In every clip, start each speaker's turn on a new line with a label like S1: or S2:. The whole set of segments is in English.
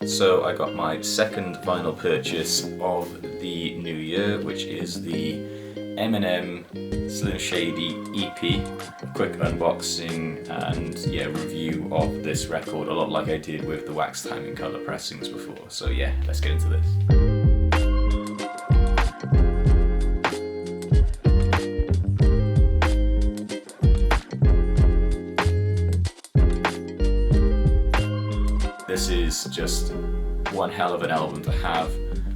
S1: So I got my second vinyl purchase of the new year, which is the Eminem Slim Shady EP. Quick unboxing and review of this record, a lot like I did with the Waxx Time in Colour pressings before. So yeah, let's get into this. This is just one hell of an album to have,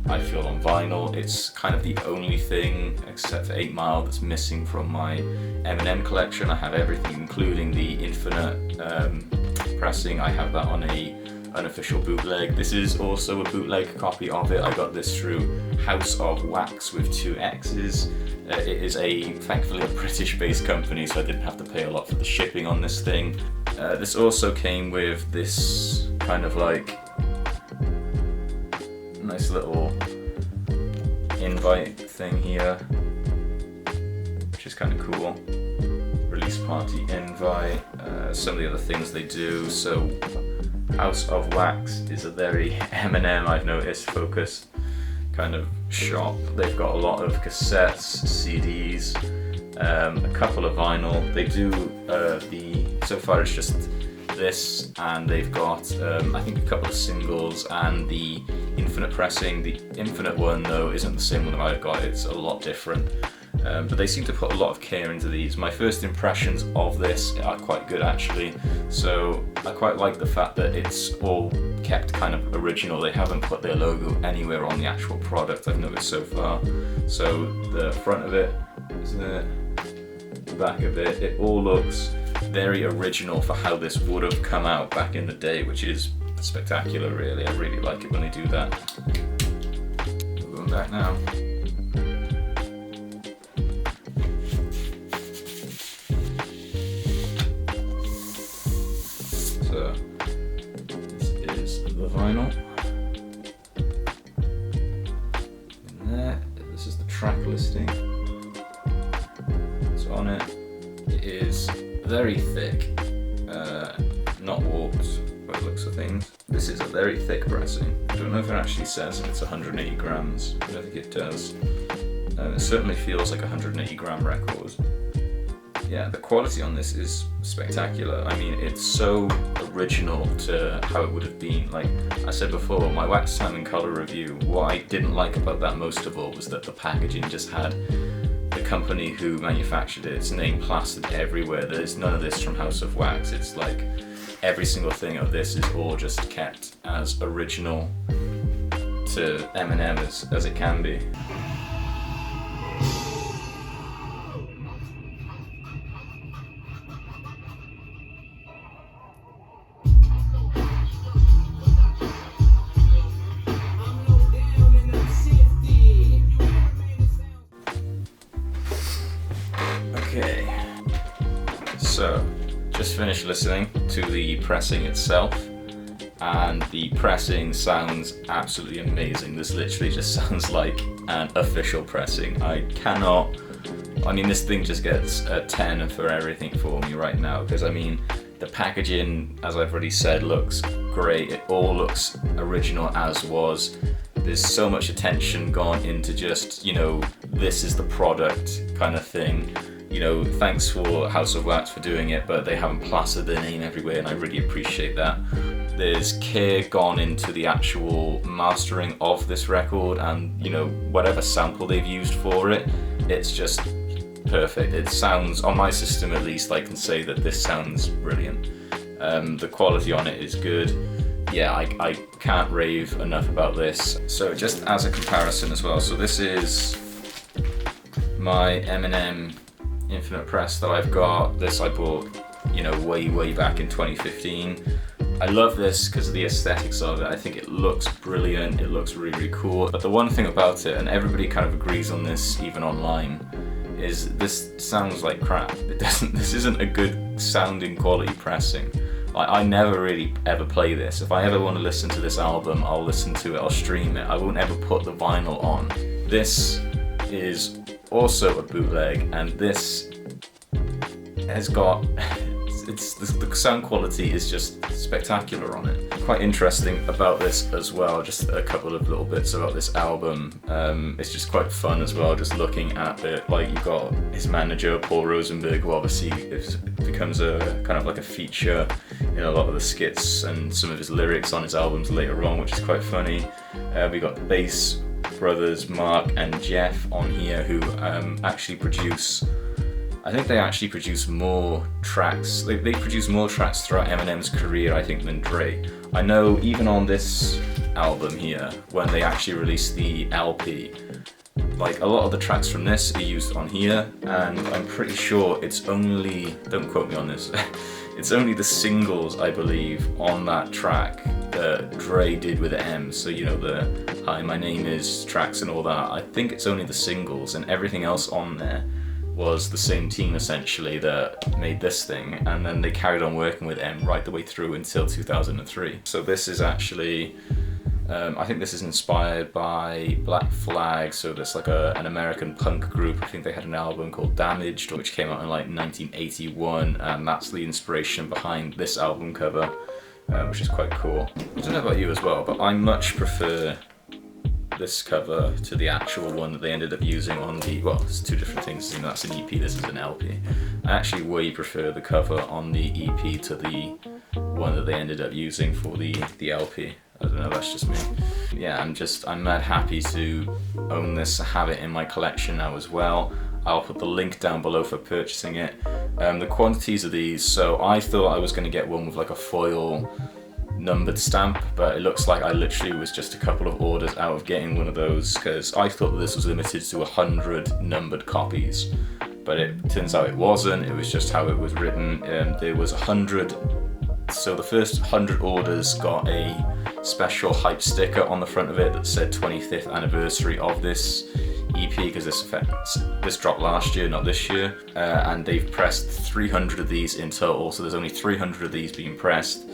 S1: I feel, on vinyl. It's kind of the only thing, except for 8 Mile, that's missing from my Eminem collection. I have everything, including the Infinite pressing. I have that on a unofficial bootleg. This is also a bootleg copy of it. I got this through House of Waxx with 2 X's. It is thankfully a British-based company, so I didn't have to pay a lot for the shipping on this thing. This also came with this kind of like nice little invite thing here, which is kind of cool. Release party invite, some of the other things they do. So House of Waxx is a very Eminem, I've noticed, focused kind of shop. They've got a lot of cassettes, CDs, a couple of vinyl. They do so far it's just this, and they've got I think a couple of singles and the Infinite pressing. The Infinite one though isn't the same one that I've got, it's a lot different. But they seem to put a lot of care into these. My first impressions of this are quite good actually, so I quite like the fact that it's all kept kind of original. They haven't put their logo anywhere on the actual product, I've noticed so far. So the front of it is there, the back of it, it all looks very original for how this would have come out back in the day, which is spectacular really. I really like it when they do that. We're going back now. So this is the vinyl. And there, this is the track listing. So on it, it is very thick, not warped by the looks of things. This is a very thick pressing. I don't know if it actually says if it's 180 grams, I don't think it does. It certainly feels like a 180 gram record. Yeah, the quality on this is spectacular. I mean, it's so original to how it would have been. Like I said before, my Waxx Time in Colour review, what I didn't like about that most of all was that the packaging just had the company who manufactured its name plastered everywhere. There's none of this from House of Waxx. It's like every single thing of this is all just kept as original to Eminem as it can be. Okay, so just finished listening to the pressing itself, and the pressing sounds absolutely amazing. This literally just sounds like an official pressing. I mean, this thing just gets a 10 for everything for me right now, because I mean, the packaging, as I've already said, looks great. It all looks original as was. There's so much attention gone into just, you know, this is the product kind of thing. You know, thanks for House of Waxx for doing it, but they haven't plastered their name everywhere, and I really appreciate that. There's care gone into the actual mastering of this record, and you know, whatever sample they've used for it, it's just perfect. It sounds, on my system at least, I can say that this sounds brilliant. The quality on it is good. Yeah, I can't rave enough about this. So just as a comparison as well, so this is my Eminem Infinite press that I've got. This I bought, you know, way back in 2015. I love this because of the aesthetics of it. I think it looks brilliant, it looks really cool. But the one thing about it, and everybody kind of agrees on this even online, is this sounds like crap. This isn't a good sounding quality pressing. I never really ever play this. If I ever want to listen to this album, I'll listen to it, I'll stream it. I won't ever put the vinyl on. This is also a bootleg, and this has got the sound quality is just spectacular on it. The quite interesting about this as well, just a couple of little bits about this album. It's just quite fun as well, just looking at it. Like, you've got his manager, Paul Rosenberg, who obviously becomes a kind of like a feature in a lot of the skits and some of his lyrics on his albums later on, which is quite funny. We got the bass brothers, Mark and Jeff, on here, who actually produce, I think they actually produce more tracks. They produce more tracks throughout Eminem's career, I think, than Dre. I know even on this album here, when they actually released the LP, like, a lot of the tracks from this are used on here, and I'm pretty sure it's only, don't quote me on this, it's only the singles, I believe, on that track that Dre did with M. So, you know, the Hi, My Name Is tracks and all that. I think it's only the singles, and everything else on there was the same team essentially that made this thing, and then they carried on working with M right the way through until 2003. So this is actually, I think this is inspired by Black Flag, so that's like an American punk group. I think they had an album called Damaged, which came out in like 1981, and that's the inspiration behind this album cover, which is quite cool. I don't know about you as well, but I much prefer this cover to the actual one that they ended up using on the, well, it's two different things, you know, that's an EP, this is an LP. I actually way prefer the cover on the EP to the one that they ended up using for the LP. I don't know, that's just me. Yeah, I'm mad happy to own this, have it in my collection now as well. I'll put the link down below for purchasing it. The quantities of these, so I thought I was going to get one with like a foil numbered stamp, but it looks like I literally was just a couple of orders out of getting one of those, because I thought that this was limited to 100 numbered copies, but it turns out it wasn't. It was just how it was written. There was 100, so the first 100 orders got a special hype sticker on the front of it that said 25th anniversary of this EP, because this dropped last year, not this year, and they've pressed 300 of these in total, so there's only 300 of these being pressed.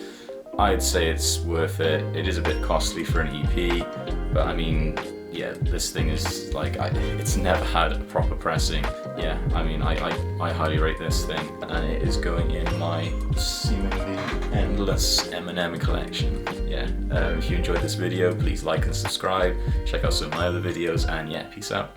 S1: I'd say it's worth it. It is a bit costly for an EP, but I mean, yeah, this thing is like, it's never had a proper pressing. Yeah, I mean, I highly rate this thing, and it is going in my seemingly endless Eminem collection. Yeah, if you enjoyed this video, please like and subscribe, check out some of my other videos, and yeah, peace out.